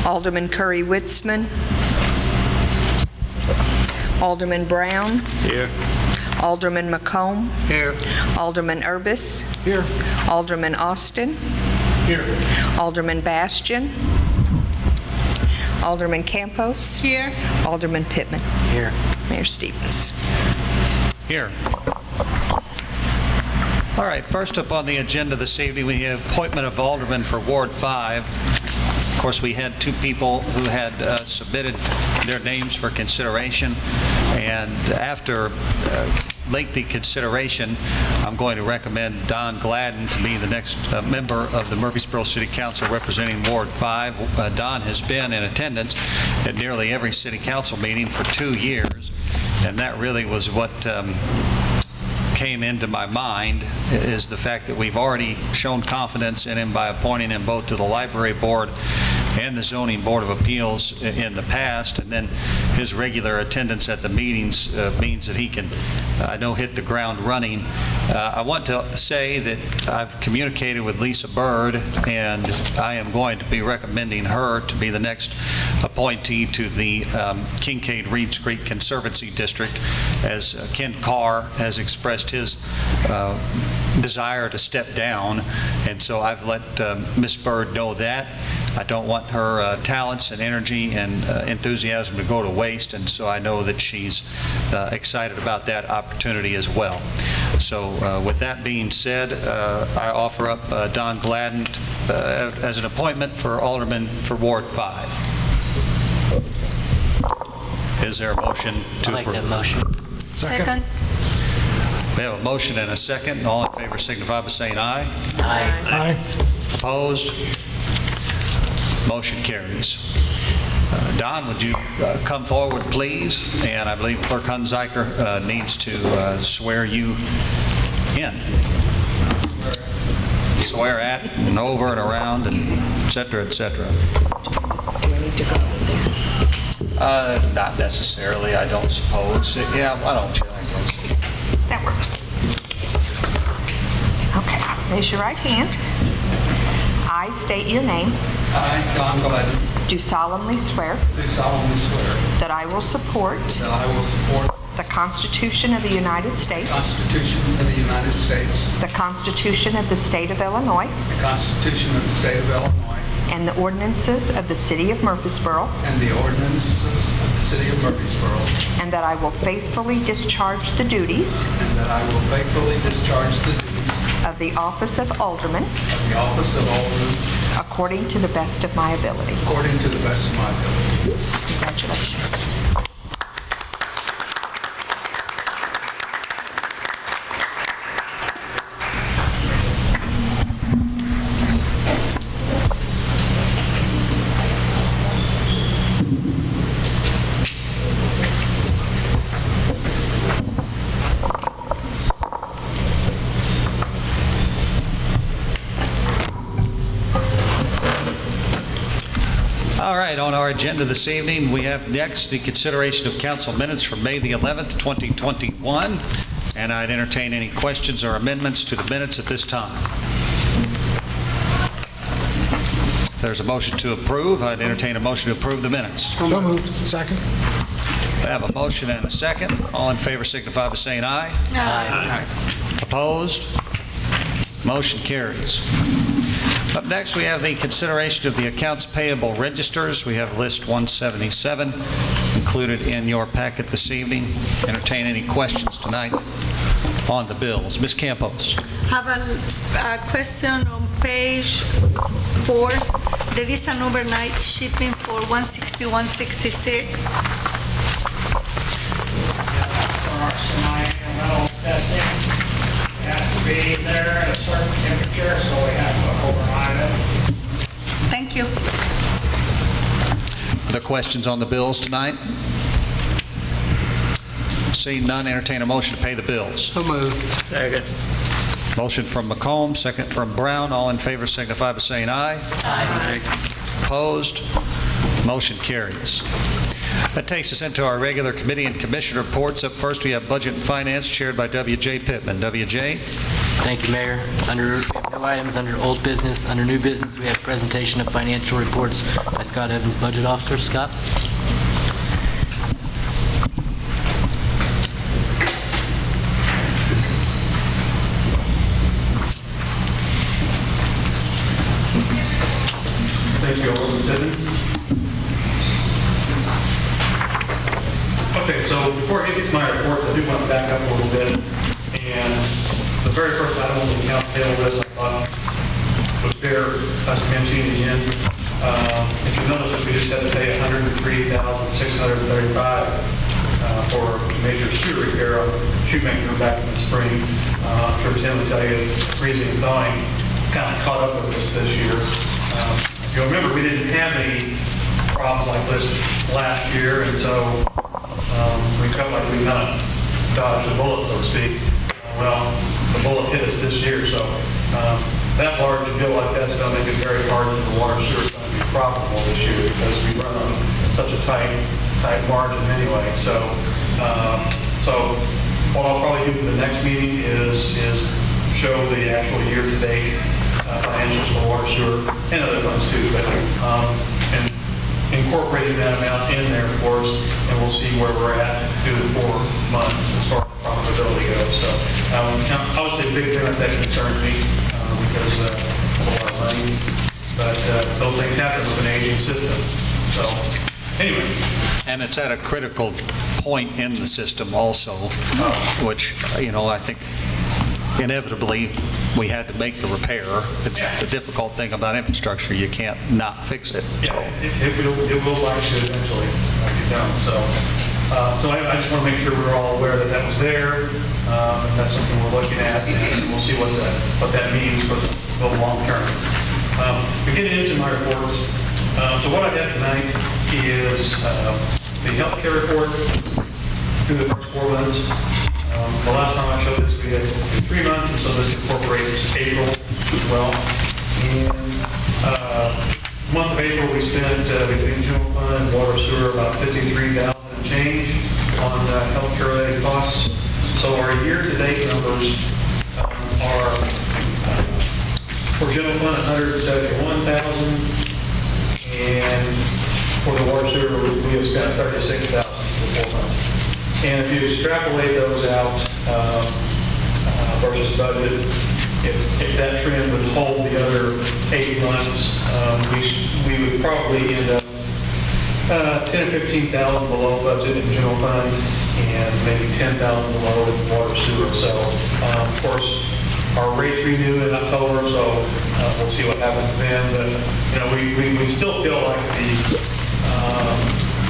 Alderman Curry-Witzman. Alderman Brown. Here. Alderman McComb. Here. Alderman Urbis. Here. Alderman Austin. Here. Alderman Bastian. Alderman Campos. Here. Alderman Pittman. Here. Mayor Stevens. Here. All right, first up on the agenda this evening, we have appointment of Alderman for Ward 5. Of course, we had two people who had submitted their names for consideration, and after lengthy consideration, I'm going to recommend Don Gladden to be the next member of the Murphysboro City Council representing Ward 5. Don has been in attendance at nearly every City Council meeting for 2 years, and that really was what came into my mind, is the fact that we've already shown confidence in him by appointing him both to the Library Board and the Zoning Board of Appeals in the past, and then his regular attendance at the meetings means that he can, I know, hit the ground running. I want to say that I've communicated with Lisa Bird, and I am going to be recommending her to be the next appointee to the Kincaid-Reeves Creek Conservancy District, as Ken Carr has expressed his desire to step down, and so I've let Ms. Bird know that. I don't want her talents and energy and enthusiasm to go to waste, and so I know that she's excited about that opportunity as well. So with that being said, I offer up Don Gladden as an appointment for Alderman for Ward 5. Is there a motion to I'll make approve? that motion. Second. We have a motion and a second. All in favor signify by saying aye. Aye. Opposed? Motion carries. Don, would you come forward, please? And I believe Clerk Hunziker needs to swear you in. Swear at and over and around and et cetera, et cetera. Do I need to go there? Not necessarily, I don't suppose. Yeah, why don't you, I guess. That works. Okay, raise your right hand. I state your name. I, Don Gladden, Do solemnly swear do solemnly swear that I will support that I will support the Constitution of the United States, the Constitution of the United States, the Constitution of the State of Illinois, the Constitution of the State of Illinois, and the ordinances of the City of Murphysboro, and the ordinances of the City of Murphysboro, and that I will faithfully discharge the duties and that I will faithfully discharge the duties of the office of Alderman of the office of Alderman according to the best of my ability. according to the best of my ability. Congratulations. All right, on our agenda this evening, we have next the consideration of council minutes from May the 11th, 2021, and I'd entertain any questions or amendments to the minutes at this time. If there's a motion to approve, I'd entertain a motion to approve the minutes. So moved. Second. I have a motion and a second. All in favor signify by saying aye. Aye. Opposed? Motion carries. Up next, we have the consideration of the accounts payable registers. We have list 177 included in your packet this evening. Entertain any questions tonight on the bills. Ms. Campos. Have a question on page 4. There is an overnight shipping for $161.66. Has to be there at a certain temperature, so we have to override it. Thank you. Other questions on the bills tonight? Seeing none, entertain a motion to pay the bills. So moved. Second. Motion from McComb, second from Brown. All in favor signify by saying aye. Aye. Opposed? Motion carries. That takes us into our regular committee and commission reports. Up first, we have Budget and Finance, chaired by W.J. Pittman. W.J.? Thank you, Mayor. Under we have no no items under old business. Under new business, we have presentation of financial reports by Scott Evans, Budget Officer. Scott? Thank you, Alderman Tippin. Okay, so before I get to my report, I do want to back up a little bit. And the very first item on the account payable list, I thought was fair us mentioning again. If you notice, we just had to pay $103,635 for major sewer repair on Shoemaker back in the spring. I'm sure Tim will tell you, freezing and thawing kind of caught up with us this year. You'll remember we didn't have any problems like this last year, and so we felt like we kind of dodged a bullet, so to speak. Well, the bullet hit us this year, so that large bill like that's going to make it very hard for the water sewer fund to be profitable this year because we run on such a tight margin anyway. So what I'll probably do for the next meeting is show the actual year-to-date financials for water, sewer, and other funds too, but and incorporating that amount in there, of course, and we'll see where we're at through the 4 months as far as profitability goes. So obviously a big thing that concerns me because of a lot of money, but those things happen with an aging system. So anyway. And it's at a critical point in the system also, which, I think inevitably we had to make the repair. It's the difficult thing about infrastructure. You can't not fix it. Yeah, it will bite you eventually, like you don't. So I just want to make sure we're all aware that that was there. That's something we're looking at, and we'll see what that means for the long term. Getting into my reports. So what I have tonight is the healthcare report through the first 4 months. The last time I showed this, we had 3 months, and so this incorporates April as well. And the month of April, we spent between general fund and water sewer about $53,000 and change on healthcare-related costs. So our year-to-date numbers are for general fund $171,000, and for the water sewer, we have spent $36,000 for 4 months. And if you extrapolate those out versus budget, if that trend would hold the other 8 months, we would probably end up $10,000 or $15,000 below budget in general fund and maybe $10,000 below in water sewer. So, of course, our rates renew in October, so we'll see what happens then. But we still feel like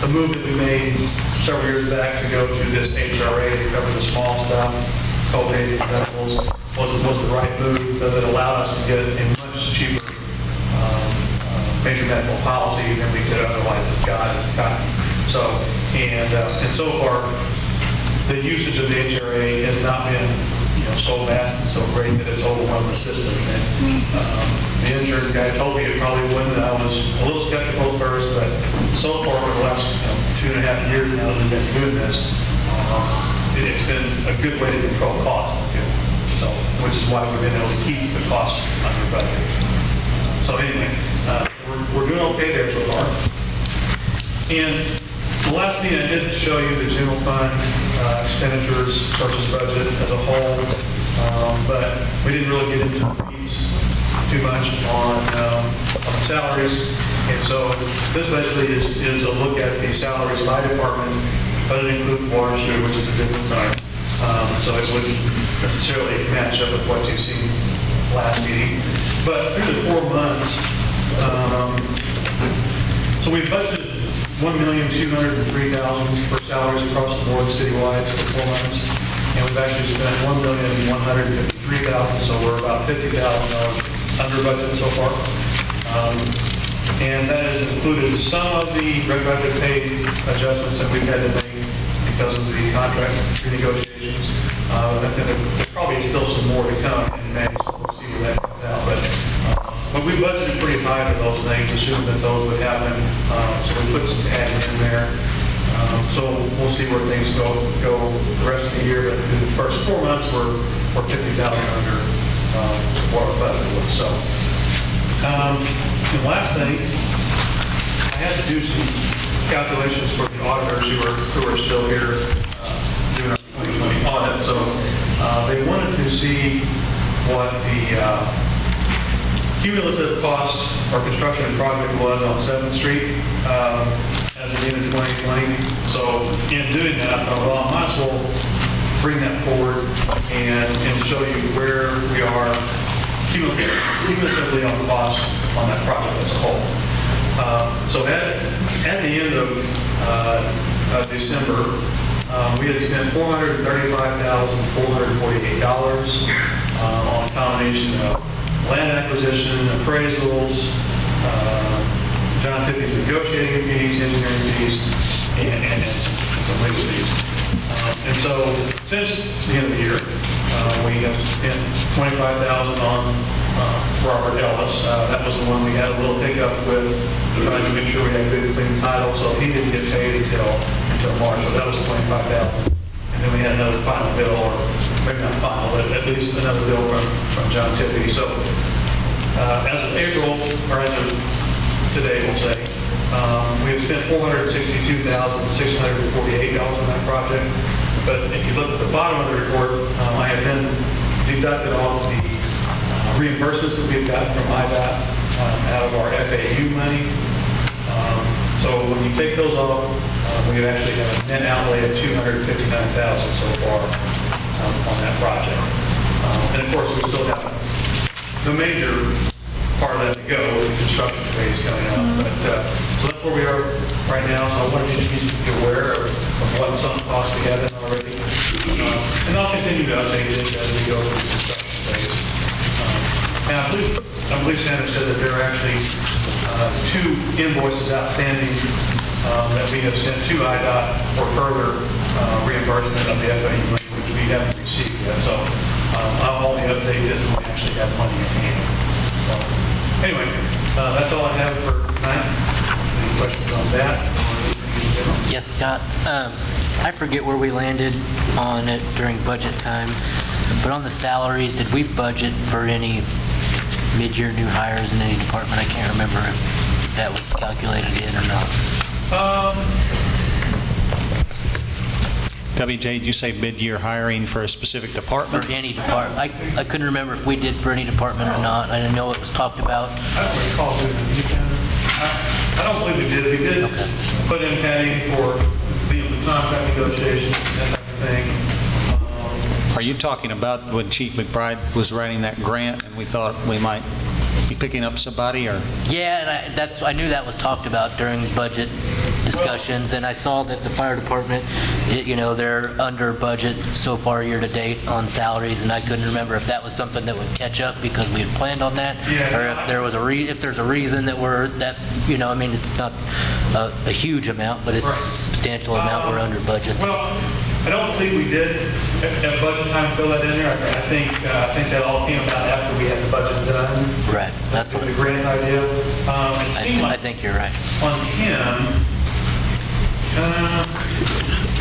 the move that we made several years back to go to this HRA to cover the small stuff, COVID deductibles, was the right move because it allowed us to get a much cheaper major medical policy than we could otherwise have gotten. So, and so far, the usage of the HRA has not been so vast and so great that it's overwhelmed the system. And the insurance guy told me it probably wouldn't, and I was a little skeptical at first, but so far over the last 2.5 years now that we've been doing this, it's been a good way to control costs. So, which is why we've been able to keep the costs under budget. So anyway, we're doing okay there so far. And the last thing I did show you the general fund expenditures versus budget as a whole, but we didn't really get into the weeds too much on the salaries. And so this basically is a look at the salaries by department, but it includes water sewer, which is a different thing. So it wouldn't necessarily match up with what you've seen last meeting. But through the 4 months, so we budgeted $1,203,000 for salaries across the board citywide for 4 months, and we've actually spent $1,153,000, so we're about $50,000 under budget so far. And that has included some of the retroactive pay adjustments that we've had to make because of the contract renegotiations. There probably is still some more to come in May, so we'll see where that comes out. But we budgeted pretty high for those things, assuming that those would happen. So we put some adding in there. So we'll see where things go the rest of the year. But in the first 4 months, we're $50,000 under what our budget was. So, the last thing, I had to do some calculations for the auditors who are still here doing our 2020 audit. So they wanted to see what the cumulative cost or construction project was on 7th Street as of the end of 2020. So in doing that, I thought, well, I might as well bring that forward and show you where we are cumulatively on cost on that project as a whole. So at the end of December, we had spent $435,448 on a combination of land acquisition, appraisals, John Tippy's negotiating fees, engineering fees, and some legal fees. And so since the end of the year, we have spent $25,000 on Robert Ellis. That was the one we had a little hiccup with, trying to make sure we had good clean title, so he didn't get paid until March, so that was $25,000. And then we had another final bill, or maybe not final, but at least another bill from John Tippy. So as of April, or as of today, we'll say, we have spent $462,648 on that project. But if you look at the bottom of the report, I have then deducted off the reimbursements that we've gotten from IDOT out of our FAU money. So when you take those off, we actually have a net outlay of $259,000 so far on that project. And of course, we still have the major part of that to go with the construction phase coming up. But so that's where we are right now. So I wanted you to be aware of what some costs we have in already. And I'll continue to update it as we go through the construction phase. And I believe Sandra said that there are actually 2 invoices outstanding that we have sent to IDOT for further reimbursement of the FAU money, which we haven't received yet. So I'll only update this when we actually have money in hand. So anyway, that's all I have for tonight. Any questions on that? Yes, Scott. I forget where we landed on it during budget time, but on the salaries, did we budget for any mid-year new hires in any department? I can't remember if that was calculated in or not. WJ, did you say mid-year hiring for a specific department? For any department. I couldn't remember if we did for any department or not. I didn't know it was talked about. I don't recall doing it. I don't believe we did. We did put in padding for the contract negotiations and that type of thing. Are you talking about when Chief McBride was writing that grant and we thought we might be picking up somebody, or? Yeah, and I knew that was talked about during budget discussions, and I saw that the fire department, they're under budget so far year to date on salaries, and I couldn't remember if that was something that would catch up because we had planned on that, or if there was if there's a reason that it's not a huge amount, but it's a substantial amount we're under budget. Well, I don't think we did at budget time fill that in there. I think that all came about after we had the budget done. Right, that's what the grant idea. It seemed I like think you're right. on him,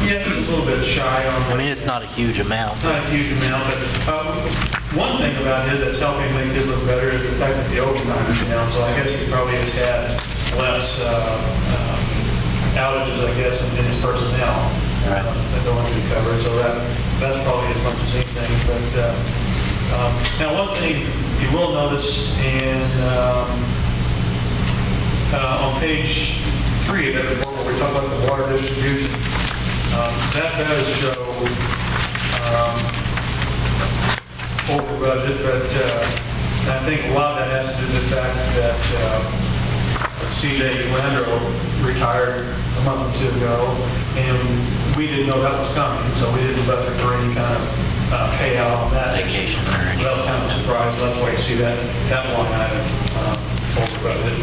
he was a little bit shy on. I mean, it's not a huge amount. It's not a huge amount, but one thing about his that's helping make his look better is the fact that the overtime is down. So I guess he probably has had less outages, I guess, in his personnel. Right. That don't have to be covered, so that's probably as much as anything. But now, one thing you will notice on page 3 of that report, where we talk about the water distribution, that does show over budget, but I think a lot of that has to do with the fact that C.J. Landro retired a month or 2 ago, and we didn't know that was coming, so we didn't budget for any kind of payout on that. Vacation or anything. That was kind of a surprise. That's why you see that line item over budget.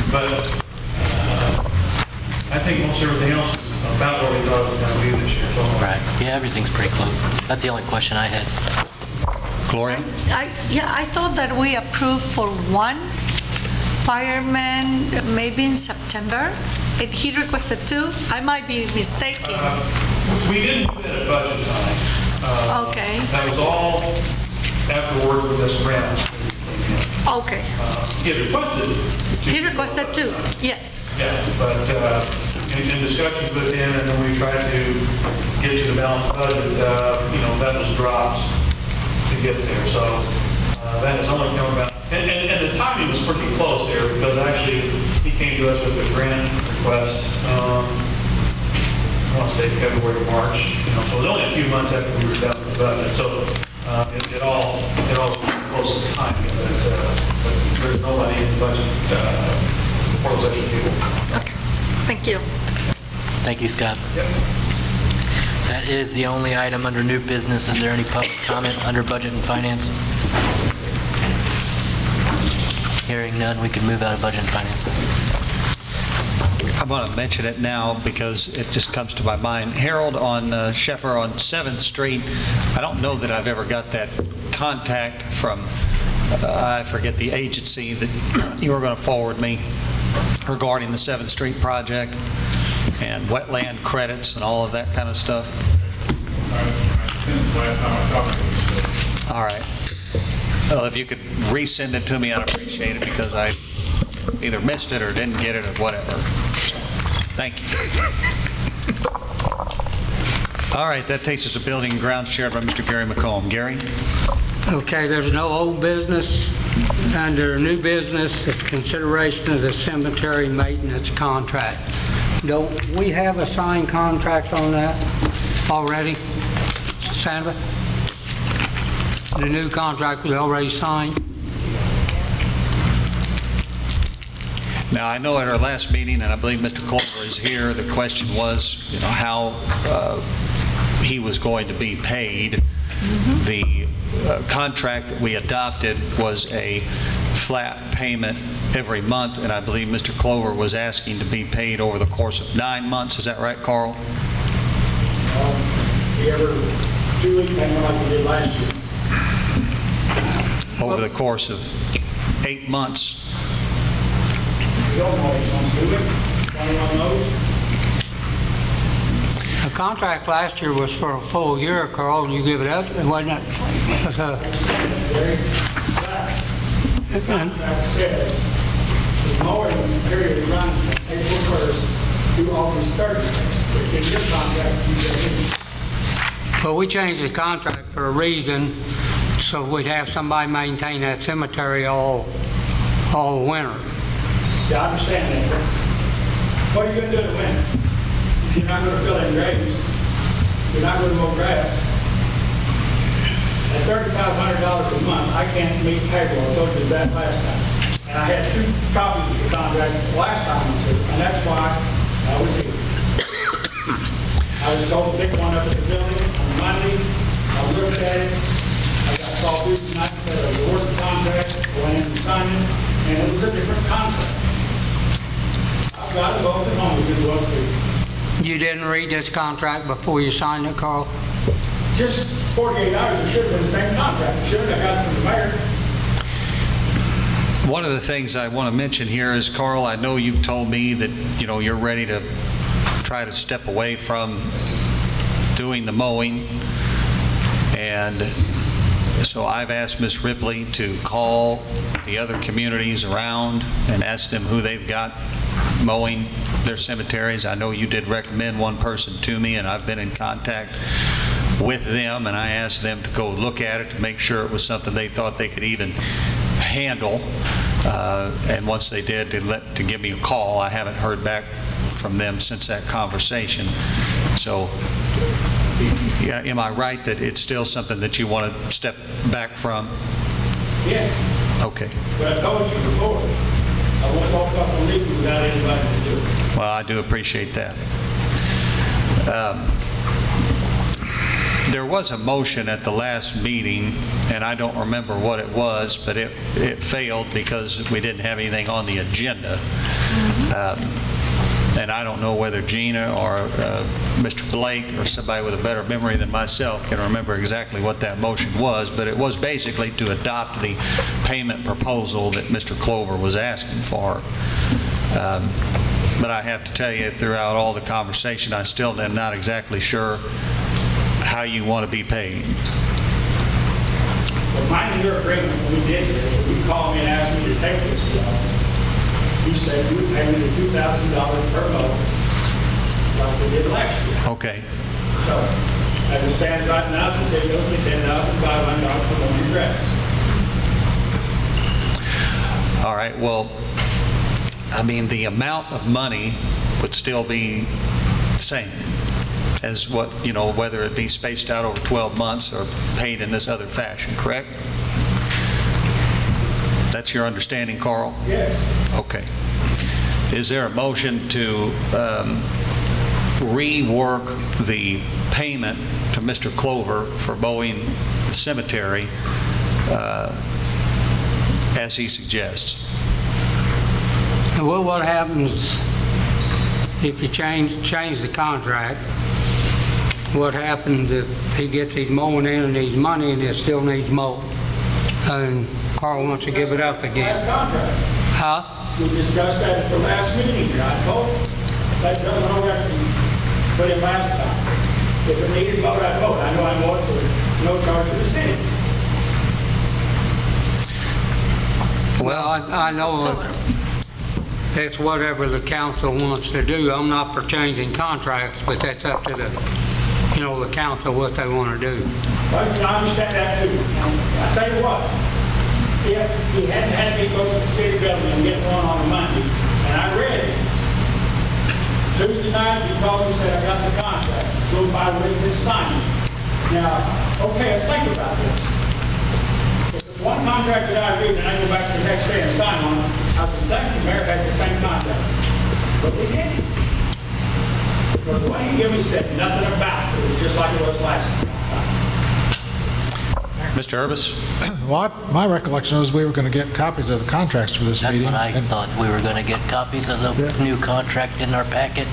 But I think most everything else is about where we thought it was going to be this year. So Right. Yeah, everything's pretty close. That's the only question I had. Gloria? I thought that we approved for 1 fireman maybe in September. He requested 2. I might be mistaken. we didn't do that at budget time. Okay. That was all afterward with this grant. Okay. He had requested. He requested two, yes. Yeah, but in discussions with him, and then we tried to get to the balanced budget, that was dropped to get there. So that has only come about, and the timing was pretty close there, because actually he came to us with a grant request, I want to say February, March, so it was only a few months after we were done with the budget. So it all was close to the timing, but there's nobody in the budget for those extra people. Okay, thank you. Thank you, Scott. That is the only item under new business. Is there any public comment under budget and finance? Hearing none, we can move out of budget and finance. I'm going to mention it now because it just comes to my mind. Harold on Sheffer on 7th Street, I don't know that I've ever got that contact from, I forget the agency that you were going to forward me regarding the 7th Street project and wetland credits and all of that kind of stuff. All right. Well, if you could resend it to me, I'd appreciate it, because I either missed it or didn't get it or whatever. So, thank you. All right, that takes us to Building and Grounds, chaired by Mr. Gary McComb. Gary? Okay, there's no old business. Under new business, the consideration of the cemetery maintenance contract. Don't we have a signed contract on that already, Sandra? The new contract was already signed? Now, I know at our last meeting, and I believe Mr. Culver is here, the question was, how he was going to be paid. The contract that we adopted was a flat payment every month, and I believe Mr. Clover was asking to be paid over the course of 9 months. Is that right, Carl? Every 2 week payment like we did last year. Over the course of 8 months. You don't know if you want to do it. Anyone knows? The contract last year was for a full year, Carl, and you give it up, wasn't it? The contract says the mowing period runs from April 1st through August 30th. It's in your contract, you said. Well, we changed the contract for a reason, so we'd have somebody maintain that cemetery all winter. Yeah, I understand that. What are you going to do in the winter? You're not going to fill in graves. You're not going to mow grass. At $3,500 a month, I can't meet payroll. I told you that last time. And I had 2 copies of the contract last time, and that's why I was here. I was told to pick one up at the building on Monday. I looked at it. I got called through tonight, said I was awarded the contract, went in and signed it, and it was a different contract. I've got it both at home, you can go see. You didn't read this contract before you signed it, Carl? Just 48 hours, it should have been the same contract. It should have got it from the mayor. One of the things I want to mention here is, Carl, I know you've told me that, you're ready to try to step away from doing the mowing. And so I've asked Ms. Ripley to call the other communities around and ask them who they've got mowing their cemeteries. I know you did recommend one person to me, and I've been in contact with them, and I asked them to go look at it to make sure it was something they thought they could even handle. And once they did, to give me a call. I haven't heard back from them since that conversation. So, yeah, am I right that it's still something that you want to step back from? Yes, Okay. but I told you before, I won't walk off the leave without anybody to do it. Well, I do appreciate that. There was a motion at the last meeting, and I don't remember what it was, but it failed because we didn't have anything on the agenda. And I don't know whether Gina or Mr. Blake or somebody with a better memory than myself can remember exactly what that motion was, but it was basically to adopt the payment proposal that Mr. Clover was asking for. But I have to tell you, throughout all the conversation, I still am not exactly sure how you want to be paid. Well, mine and your agreement, when we did this, when you called me and asked me to take this job, you said you would pay me the $2,000 per month, like we did last year. Okay. So, as it stands right now, the state owes me $10,500 for laundry grass. All right, well, I mean, the amount of money would still be the same as what, whether it be spaced out over 12 months or paid in this other fashion, correct? That's your understanding, Carl? Yes. Okay. Is there a motion to rework the payment to Mr. Clover for mowing the cemetery as he suggests? And well, what happens if you change the contract? What happens if he gets his mowing in and his money and it still needs mowed? And Carl wants to give it up again. Last contract. Huh? We discussed that at the last meeting here. I told that doesn't hold that put in last time. If it needed mowed, I mowed. I know I mowed for no charge to the city. Well, I know it's whatever the council wants to do. I'm not for changing contracts, but that's up to the council what they want to do. Well, I understand that too. I tell you what, if he hadn't had me go to the city building and get one on a Monday, and I read it, Tuesday night he called me and said, I got the contract, go by with this signing. Now, okay, let's think about this. If it's one contract that I read and I go back the next day and sign on it, I can thank the mayor has the same contract. But we didn't. Because the way he gave me said nothing about it. It was just like it was last time. Mr. Urbis? Well, my recollection was we were going to get copies of the contracts for this That's meeting. what I and- thought. We were going to get copies of the Yeah. new contract in our packet.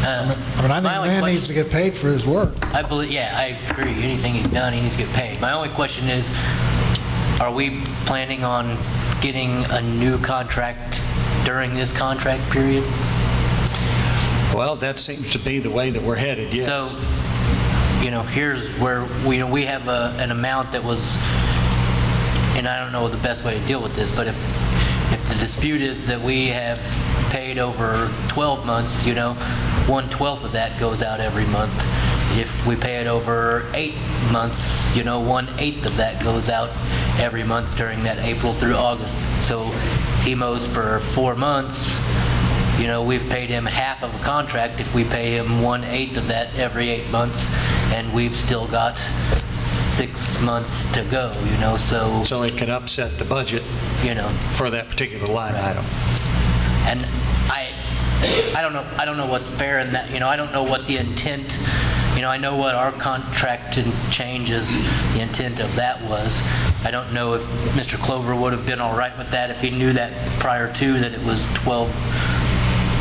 I think my the only man question- needs to get paid for his work. I believe, yeah, I agree. Anything he's done, he needs to get paid. My only question is, are we planning on getting a new contract during this contract period? Well, that seems to be the way that we're headed, yes. So, here's where we have an amount that was, and I don't know the best way to deal with this, but if the dispute is that we have paid over 12 months, 1/12 of that goes out every month. If we pay it over 8 months, 1/8 of that goes out every month during that April through August. So he mows for 4 months. We've paid him half of a contract if we pay him 1/8 of that every 8 months, and we've still got 6 months to go, so, So it can upset the budget for that particular line item. and I don't know what's fair in that, I don't know what the intent, I know what our contract changes, the intent of that was. I don't know if Mr. Clover would have been all right with that if he knew that prior to that it was 12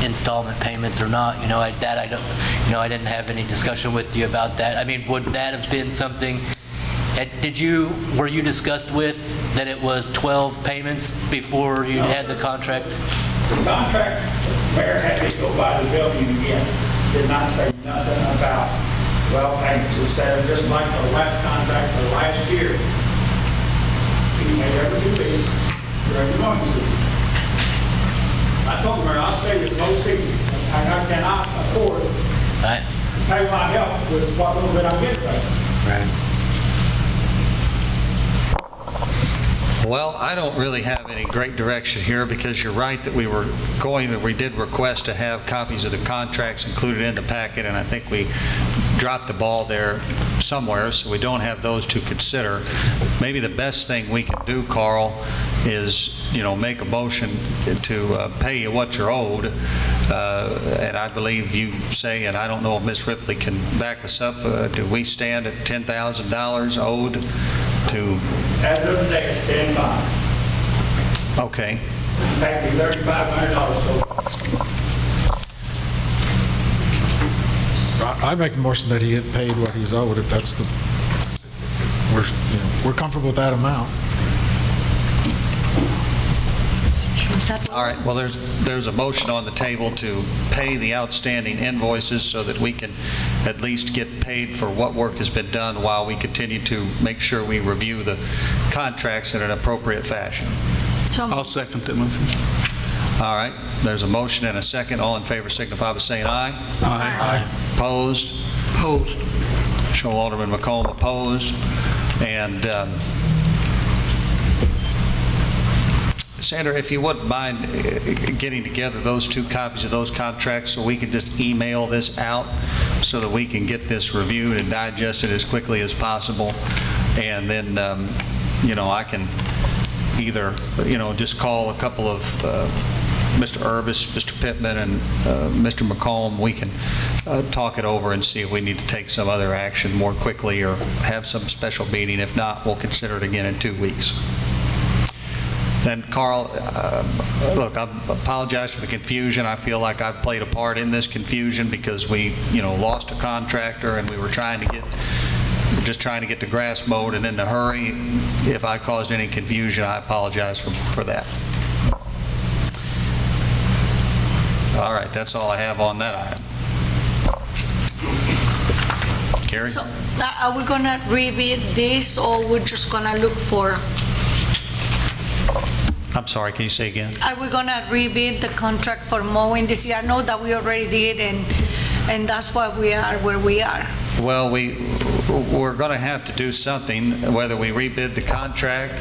installment payments or not. I didn't have any discussion with you about that. I mean, would that have been something, were you discussed with that it was 12 payments before you had the contract? The contract, the mayor had me go by the building again, did not say nothing about well payments. It said just like the last contract for last year, he made every 2 weeks for every mowing season. I told him, I'll stay this whole season. I cannot afford to Right. pay my help with what little bit I get from it. Right. Well, I don't really have any great direction here because you're right that we did request to have copies of the contracts included in the packet, and I think we dropped the ball there somewhere, so we don't have those to consider. Maybe the best thing we can do, Carl, is, make a motion to pay you what you're owed. And I believe you say, and I don't know if Ms. Ripley can back us up, do we stand at $10,000 owed to? As of today, it's 10-5. Okay. In fact, it's $3,500 so far. I make a motion that he get paid what he's owed, if that's we're comfortable with that amount. Is that All right, well, there's a motion on the table to pay the outstanding invoices so that we can at least get paid for what work has been done while we continue to make sure we review the contracts in an appropriate fashion. So I'll second that motion. All right, there's a motion and a second. All in favor signify by saying aye. Aye. Opposed? Opposed. Show Alderman McComb opposed. And Sandra, if you wouldn't mind getting together those two copies of those contracts so we can just email this out so that we can get this reviewed and digested as quickly as possible. And then, I can either, just call a couple of Mr. Urbis, Mr. Pittman, and Mr. McComb. We can talk it over and see if we need to take some other action more quickly or have some special meeting. If not, we'll consider it again in 2 weeks. Then, Carl, look, I apologize for the confusion. I feel like I've played a part in this confusion because we, lost a contractor and we were just trying to get the grass mowed and in a hurry. If I caused any confusion, I apologize for that. All right, that's all I have on that item. Carrie? So are we going to rebid this, or we're just going to look for, I'm sorry, can you say again? are we going to rebid the contract for mowing this year? I know that we already did, and that's why we are where we are. Well, we're going to have to do something, whether we rebid the contract.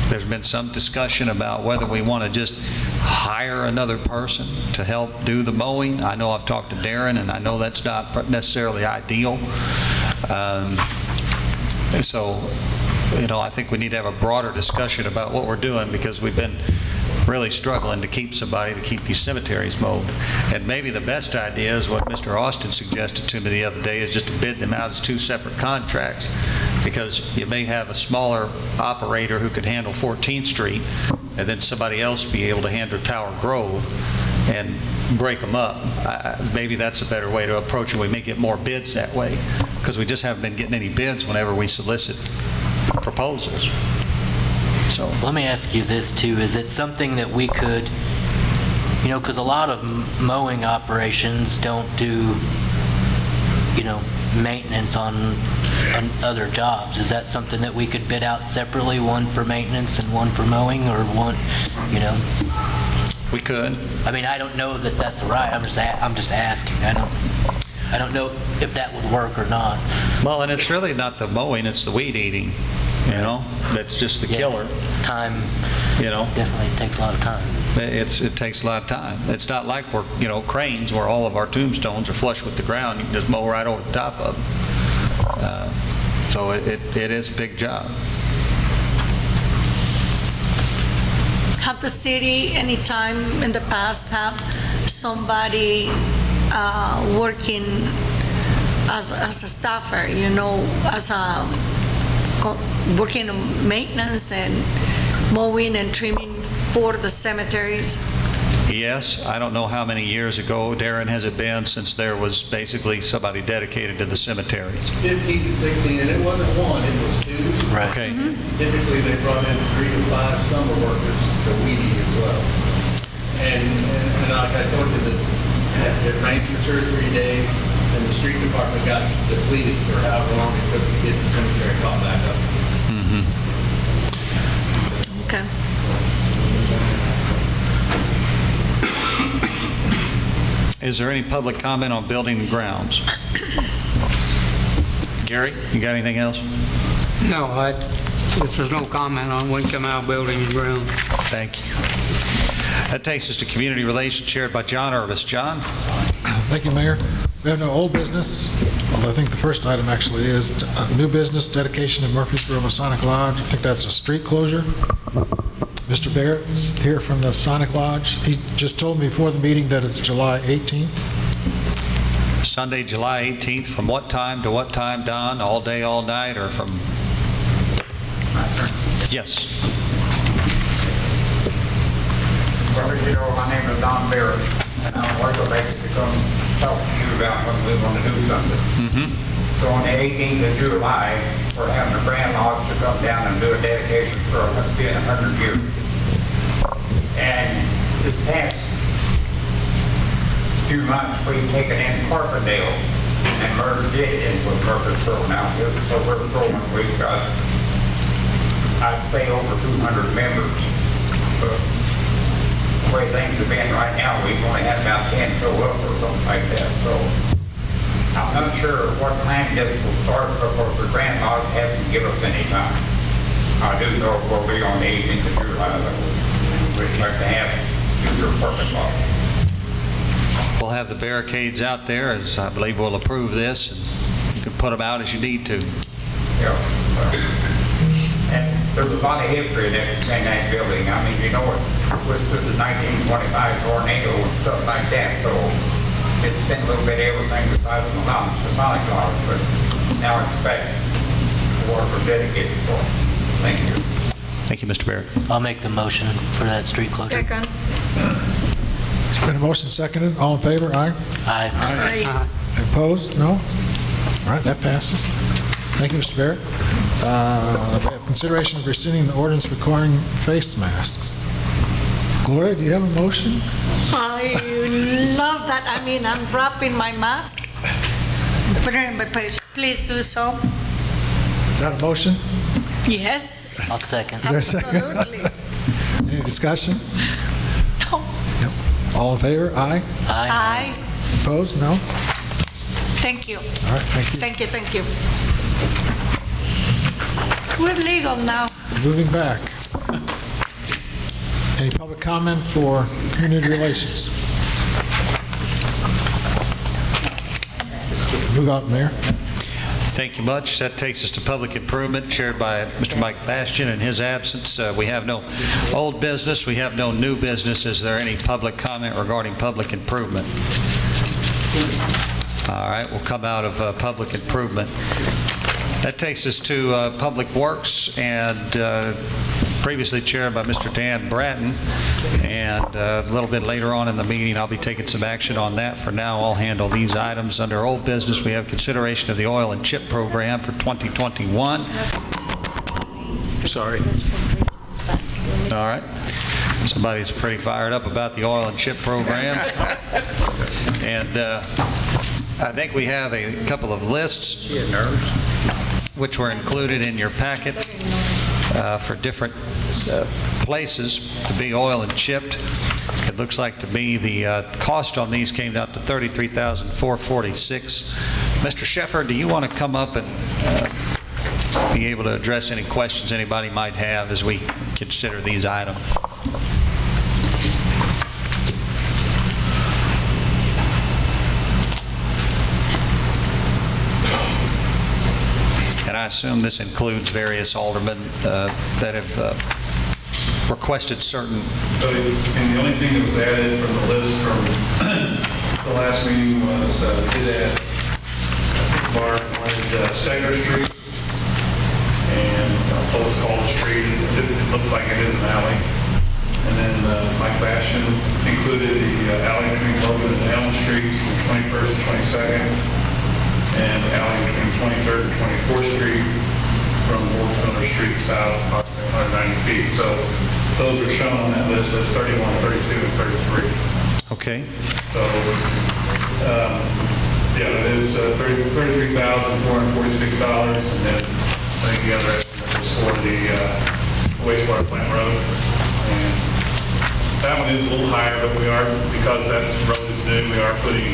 There's been some discussion about whether we want to just hire another person to help do the mowing. I know I've talked to Darren, and I know that's not necessarily ideal. So, I think we need to have a broader discussion about what we're doing because we've been really struggling to keep somebody to keep these cemeteries mowed. And maybe the best idea is what Mr. Austin suggested to me the other day, is just to bid them out as two separate contracts, because you may have a smaller operator who could handle 14th Street and then somebody else be able to handle Tower Grove and break them up. Maybe that's a better way to approach it. We may get more bids that way because we just haven't been getting any bids whenever we solicit proposals. So Let me ask you this too, is it something that we could, because a lot of mowing operations don't do, maintenance on other jobs. Is that something that we could bid out separately, one for maintenance and one for mowing, or one, we could. I mean, I don't know that that's right. I'm just asking. I don't know if that would work or not. Well, and it's really not the mowing, it's the weed eating, that's just the killer. Time, definitely takes a lot of time. It takes a lot of time. It's not like we're, cranes where all of our tombstones are flush with the ground. You can just mow right over the top of them. So it is a big job. Have the city any time in the past have somebody working as a staffer, working on maintenance and mowing and trimming for the cemeteries? Yes, I don't know how many years ago, Darren, has it been since there was basically somebody dedicated to the cemeteries? 15 to 16, and it wasn't one, it was two. Right. Okay. Typically, they brought in 3 to 5 summer workers to weed eat as well. And like I told you, that it rained for 2 or 3 days, and the street department got depleted for however long it took to get the cemetery caught back up. Okay. Is there any public comment on building and grounds? Gary, you got anything else? No, if there's no comment on, we can come out building and ground. Thank you. That takes us to community relations, chaired by John Urbis. John? Thank you, Mayor. We have no old business, although I think the first item actually is new business, dedication of Murphysboro Masonic Lodge. I think that's a street closure. Mr. Barrett's here from the Masonic Lodge. He just told me before the meeting that it's July 18th. Sunday, July 18th, from what time to what time, Don? All day, all night, or from? Yes. Well, as you know, my name is Don Barrett, and I'm motivated to come talk to you about when we want to do something. So on the 18th of July, we're having a Grand Lodge to come down and do a dedication for being 100 years. And this past few months, we've taken in Carpendale and merged it into Murphysboro now. So we're growing. We've got, I'd say, over 200 members. But the way things have been right now, we've only had about 10 show up or something like that. So I'm not sure what time this will start, because the Grand Lodge hasn't given us any time. I do know we'll be on the 18th of July. We'd like to have future parking lots. We'll have the barricades out there, as I believe we'll approve this, and you can put them out as you need to. Yeah. And there's a lot of history in that building. I mean, you know, it was the 1925 tornado and stuff like that, so it's been a little bit of everything besides the Masonic Lodge, but now it's back to what we're dedicated for. Thank you. Thank you, Mr. Barrett. I'll make the motion for that street closure. Second. It's been a motion seconded. All in favor? Aye. Aye. Aye. Opposed? No? All right, that passes. Thank you, Mr. Barrett. We have consideration of rescinding the ordinance requiring face masks. Gloria, do you have a motion? I love that. I mean, I'm wrapping my mask. Put it in my page. Please do so. Is that a motion? Yes. I'll second. Is there a second? Absolutely. Any discussion? No. Yep. All in favor? Aye. Aye. Opposed? No? Thank you. All right, thank you. Thank you, thank you. We're legal now. Moving back. Any public comment for community relations? Move out, Mayor. Thank you much. That takes us to public improvement, chaired by Mr. Mike Bastian. In his absence, we have no old business, we have no new business. Is there any public comment regarding public improvement? All right, we'll come out of public improvement. That takes us to Public Works, and previously chaired by Mr. Dan Bratton. And a little bit later on in the meeting, I'll be taking some action on that. For now, I'll handle these items. Under old business, we have consideration of the oil and chip program for 2021. Sorry. All right. Somebody's pretty fired up about the oil and chip program. And I think we have a couple of lists which were included in your packet for different places to be oil and chipped. It looks like to me the cost on these came out to $33,446. Mr. Sheffer, do you want to come up and be able to address any questions anybody might have as we consider these items? And I assume this includes various aldermen that have requested certain... So, and the only thing that was added from the list from the last meeting was, did add Mark wanted Sager Street and Post College Street. It looked like it is an alley. And then Mike Bastian included the alley between Logan and Elm Streets, 21st and 22nd, and the alley between 23rd and 24th Street from Warner Street south, approximately 190 feet. So those are shown on that list as 31, 32, and 33. Okay. So, yeah, it is $33,446, and then I think the other estimate was for the wastewater plant road. And that one is a little higher, but we are, because that road is new, we are putting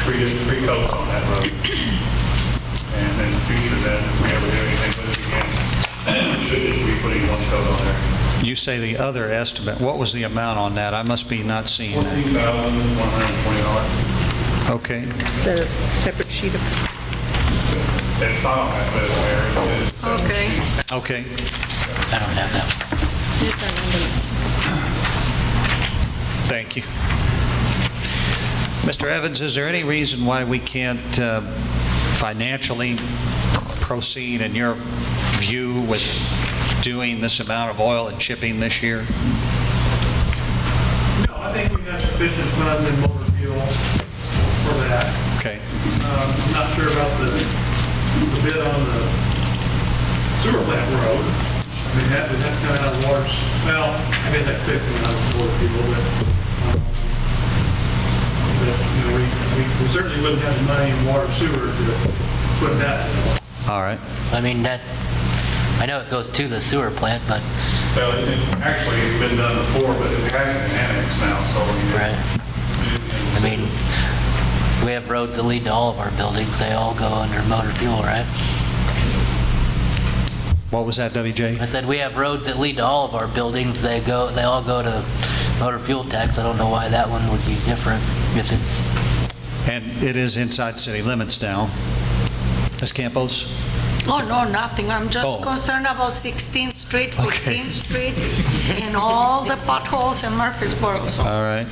three coats on that road. And in the future then, if we ever do anything with it again, we should be putting one coat on there. You say the other estimate. What was the amount on that? I must be not seeing that. $14,120. Okay. Is that a separate sheet of... It's not on that list, Mayor. Okay. Okay. I don't have that. Thank you. Mr. Evans, is there any reason why we can't financially proceed, in your view, with doing this amount of oil and chipping this year? No, I think we have sufficient funds in motor fuel for that. Okay. I'm not sure about the bid on the sewer plant road. We have to come out of water, well, I guess that could come out of water people, but, you know, we certainly wouldn't have the money in water sewer to put that. All right. I mean, I know it goes to the sewer plant, but, Well, actually, it's been done before, but it hasn't been annexed now, so. right. I mean, we have roads that lead to all of our buildings. They all go under motor fuel, right? What was that, WJ? I said we have roads that lead to all of our buildings. They all go to motor fuel tax. I don't know why that one would be different if it's, And it is inside city limits now. Ms. Campos? Oh, no, nothing. I'm Oh. just concerned about 16th Street, Okay. 15th Street, and all the potholes in Murphysboro. So All right.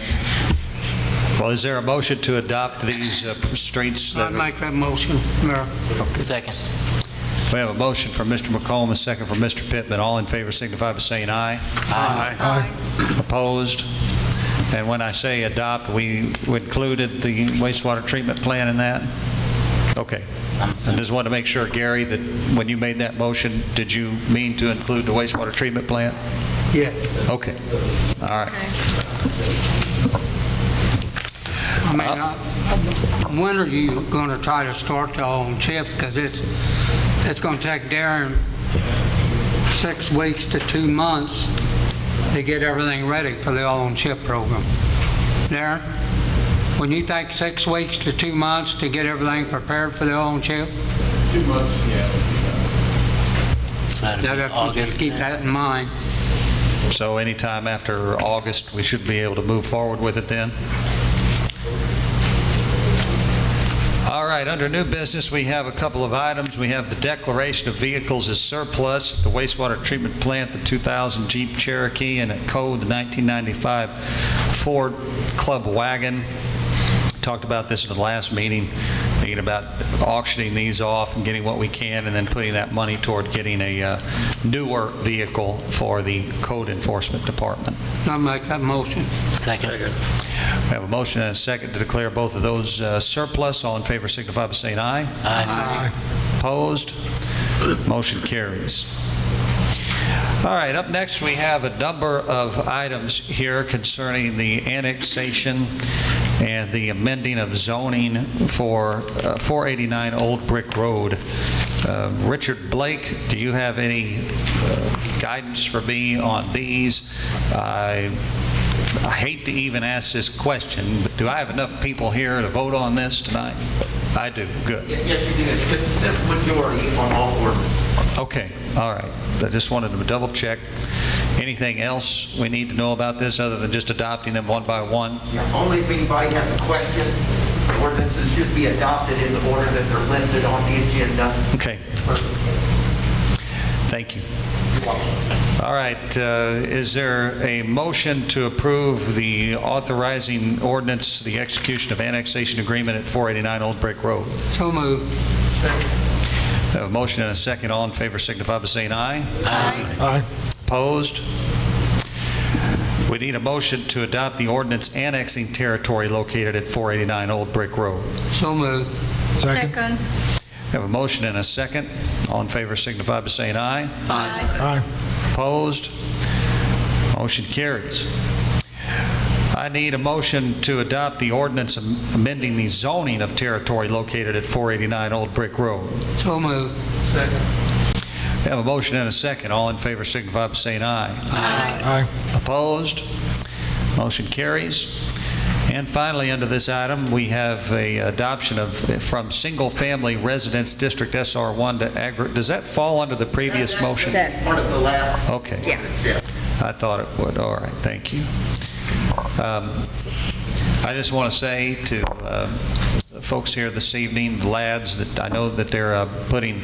Well, is there a motion to adopt these streets? I'd make that motion, Mayor. second. We have a motion from Mr. McComb, a second from Mr. Pittman. All in favor signify by saying aye. Aye. Opposed? And when I say adopt, we included the wastewater treatment plan in that? Okay. I just wanted to make sure, Gary, that when you made that motion, did you mean to include the wastewater treatment plant? Yeah. Okay. All right. I mean, when are you going to try to start the own chip? Because it's going to take Darren 6 weeks to 2 months to get everything ready for the own chip program. Darren, when you think 6 weeks to 2 months to get everything prepared for the own chip? 2 months, yeah. That'd be That's what you August. keep that in mind. So anytime after August, we should be able to move forward with it then? All right, under new business, we have a couple of items. We have the declaration of vehicles as surplus, the wastewater treatment plant, the 2000 Jeep Cherokee, and at code, the 1995 Ford Club Wagon. Talked about this at the last meeting, thinking about auctioning these off and getting what we can, and then putting that money toward getting a newer vehicle for the code enforcement department. I'll make that motion. Second. We have a motion and a second to declare both of those surplus. All in favor signify by saying aye. Aye. Opposed? Motion carries. All right, up next we have a number of items here concerning the annexation and the amending of zoning for 489 Old Brick Road. Richard Blake, do you have any guidance for me on these? I hate to even ask this question, but do I have enough people here to vote on this tonight? I do. Good. Yes, you do. It's a simple majority on all orders. Okay, all right. I just wanted to double check. Anything else we need to know about this other than just adopting them one by one? Only if anybody has a question, the ordinances should be adopted in the order that they're listed on the agenda. Okay. Thank you. All right, is there a motion to approve the authorizing ordinance, the execution of annexation agreement at 489 Old Brick Road? So moved. I have a motion and a second. All in favor signify by saying aye. Aye. Opposed? We need a motion to adopt the ordinance annexing territory located at 489 Old Brick Road. So moved. Second. second. We have a motion and a second. All in favor signify by saying aye. Aye. Opposed? Motion carries. I need a motion to adopt the ordinance amending the zoning of territory located at 489 Old Brick Road. So moved. We have a motion and a second. All in favor signify by saying aye. Aye. Opposed? Motion carries. And finally, under this item, we have a adoption of from single-family residence district SR1 to does that fall under the previous motion? That's part of the last. Okay. Yeah. I thought it would. All right, thank you. I just want to say to the folks here this evening, the lads, that I know that they're putting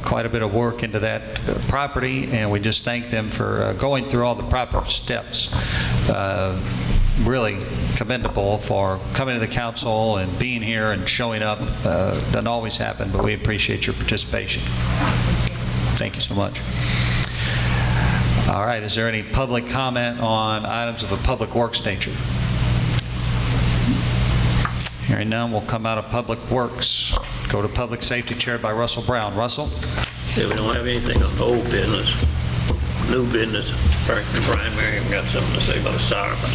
quite a bit of work into that property, and we just thank them for going through all the proper steps. Really commendable for coming to the council and being here and showing up. Doesn't always happen, but we appreciate your participation. Thank you so much. All right, is there any public comment on items of a public works nature? Hearing none, we'll come out of Public Works. Go to Public Safety, chaired by Russell Brown. Russell? Yeah, we don't have anything on old business. New business, first and primary, I've got something to say about the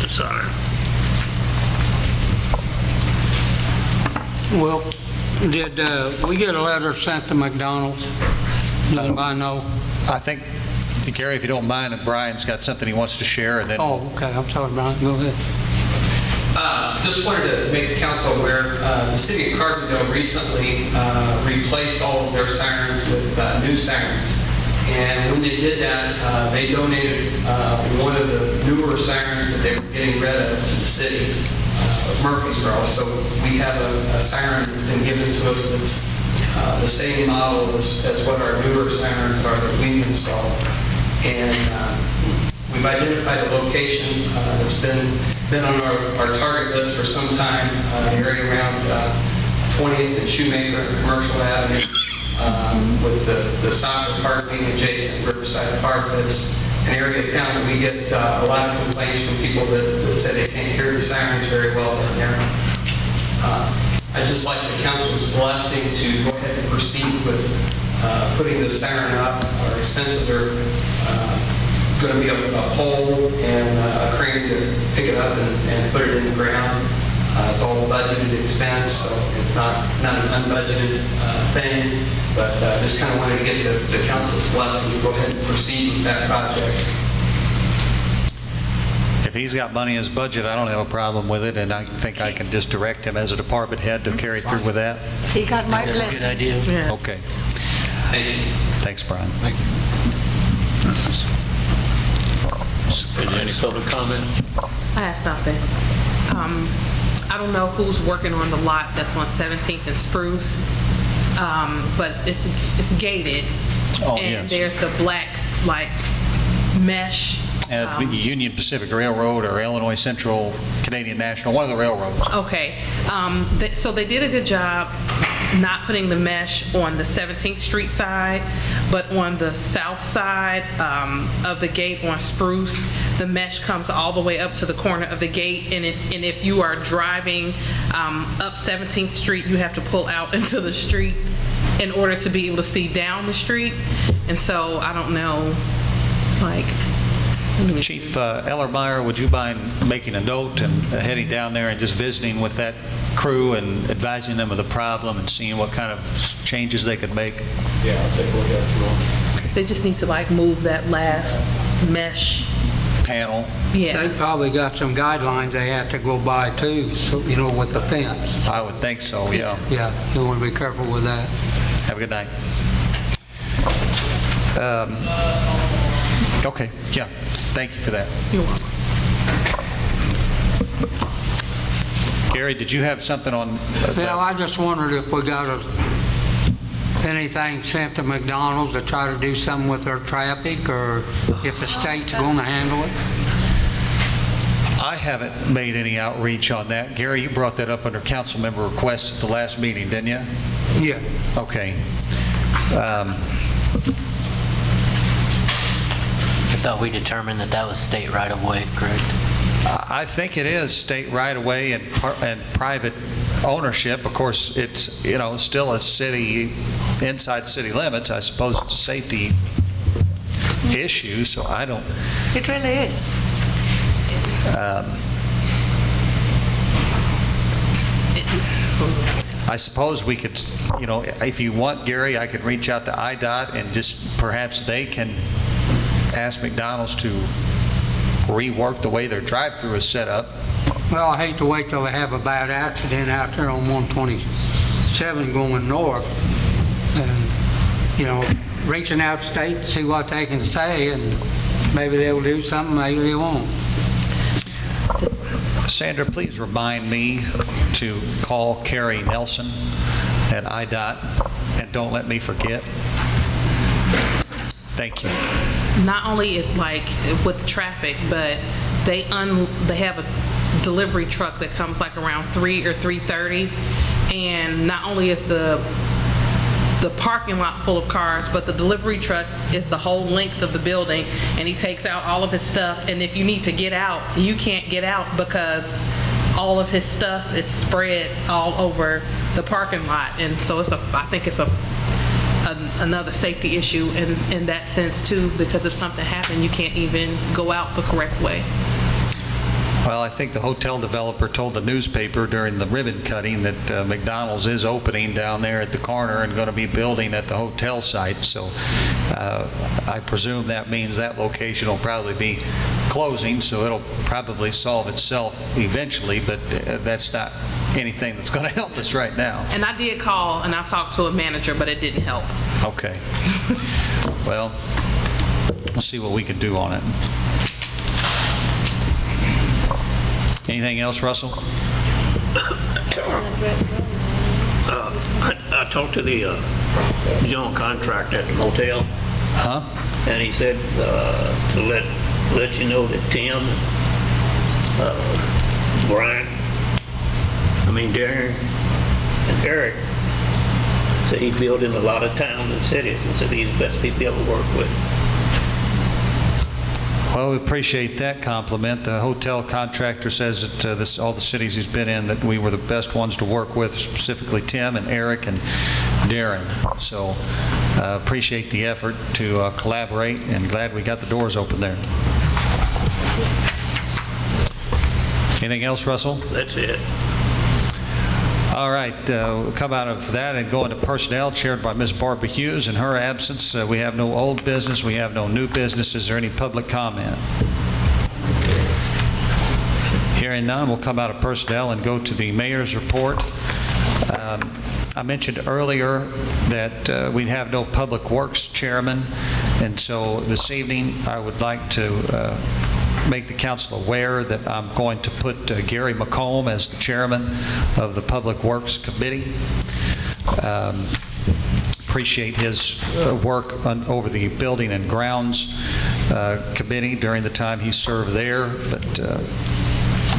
siren. Well, did we get a letter sent to McDonald's? Does anybody know? I think, Gary, if you don't mind, Brian's got something he wants to share, and then... Oh, okay, I'm sorry, Brian, go ahead. Just wanted to make the council aware, the city of Carbondale recently replaced all of their sirens with new sirens. And when they did that, they donated one of the newer sirens that they were getting rid of to the city of Murphysboro. So we have a siren that's been given to us that's the same model as what our newer sirens are that we've installed. And we've identified a location that's been on our target list for some time, the area around 20th and Shoemaker and Commercial Avenue, with the soccer park being adjacent to Riverside Park. That's an area of town that we get a lot of complaints from people that say they can't hear the sirens very well down there. I'd just like the council's blessing to go ahead and proceed with putting the siren up. Our expenses are going to be a pole and a crane to pick it up and put it in the ground. It's all budgeted expense, so it's not an unbudgeted thing, but just kind of wanted to get the council's blessing to go ahead and proceed with that project. If he's got money in his budget, I don't have a problem with it, and I think I can just direct him as a department head to carry through with that. He got my That's a good blessing. idea. Okay. Thank you. Thanks, Brian. Thank you. Is there any public comment? I have something. I don't know who's working on the lot that's on 17th and Spruce, but it's gated. Oh, And yes. there's the black, like, mesh. Union Pacific Railroad or Illinois Central Canadian National, one of the railroads. Okay, so they did a good job not putting the mesh on the 17th Street side, but on the south side of the gate on Spruce, the mesh comes all the way up to the corner of the gate, and if you are driving up 17th Street, you have to pull out into the street in order to be able to see down the street, and so I don't know, like... Chief Ellermeyer, would you mind making a note and heading down there and just visiting with that crew and advising them of the problem and seeing what kind of changes they could make? Yeah, I'll take a look at it. They just need to like move that last mesh. Panel? Yeah. They probably got some guidelines they have to go by too, so, with the fence. I would think so, yeah. Yeah, you want to be careful with that. Have a good night. Okay, yeah. Thank you for that. You're welcome. Gary, did you have something on? I just wondered if we got anything sent to McDonald's to try to do something with their traffic, or if the state's going to handle it. I haven't made any outreach on that. Gary, you brought that up under council member requests at the last meeting, didn't you? Yeah. Okay. I thought we determined that was state right-of-way, correct? I think it is state right-of-way and private ownership. Of course, it's, still a city, inside city limits. I suppose it's a safety issue, so I don't... It really is. I suppose we could, if you want, Gary, I could reach out to IDOT and just perhaps they can ask McDonald's to rework the way their drive-through is set up. Well, I hate to wait till they have a bad accident out there on 127 going north, and, reaching out to state to see what they can say, and maybe they'll do something, maybe they won't. Sandra, please remind me to call Carrie Nelson at IDOT, and don't let me forget. Thank you. Not only is like with the traffic, but they have a delivery truck that comes like around 3 or 3:30, and not only is the parking lot full of cars, but the delivery truck is the whole length of the building, and he takes out all of his stuff, and if you need to get out, you can't get out because all of his stuff is spread all over the parking lot, and so I think it's a another safety issue in that sense too, because if something happened, you can't even go out the correct way. Well, I think the hotel developer told the newspaper during the ribbon cutting that McDonald's is opening down there at the corner and going to be building at the hotel site. So I presume that means that location will probably be closing, so it'll probably solve itself eventually, but that's not anything that's going to help us right now. And I did call and I talked to a manager, but it didn't help. Okay. Well, we'll see what we can do on it. Anything else, Russell? I talked to the general contractor at the motel, and he said to let you know that Tim, Brian, Darren, and Eric said he filled in a lot of towns and cities, and said he's the best people he ever worked with. Well, we appreciate that compliment. The hotel contractor says that all the cities he's been in, that we were the best ones to work with, specifically Tim and Eric and Darren. So appreciate the effort to collaborate, and glad we got the doors open there. Anything else, Russell? That's it. All right, we'll come out of that and go into personnel, chaired by Ms. Barbara Hughes. In her absence, we have no old business, we have no new business. Is there any public comment? Hearing none, we'll come out of personnel and go to the mayor's report. I mentioned earlier that we have no public works chairman, and so this evening I would like to make the council aware that I'm going to put Gary McComb as the chairman of the Public Works Committee. Appreciate his work over the Building and Grounds Committee during the time he served there. But